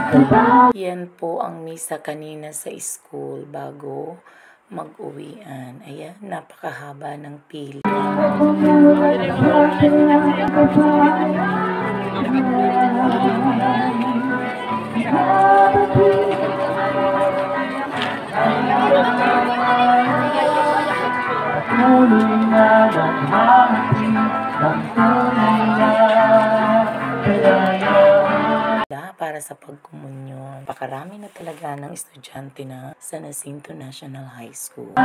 Yan po ang misa kanina sa school bago mag-uwian. Ayan, napakahaba ng pila. Para sa pagkomunyon. Pakarami na talaga ng estudyante na San Jacinto National High School.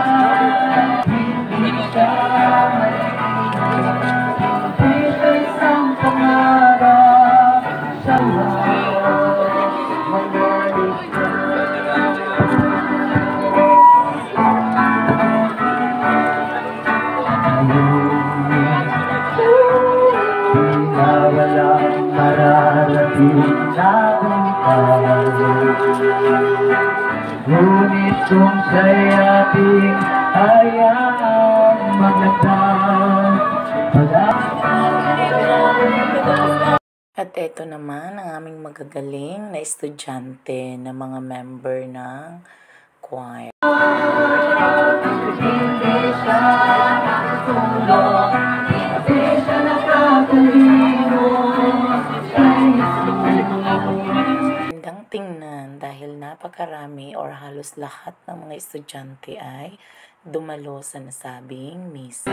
Ngunit kung siya'y ating hayaan magandang At eto naman ang aming magagaling na estudyante na mga member ng choir. Hindi siya nakatulong, hindi siya nakatalino. Magandang tingnan dahil napakarami or halos lahat ng mga estudyante ay dumalo sa nasabing misa.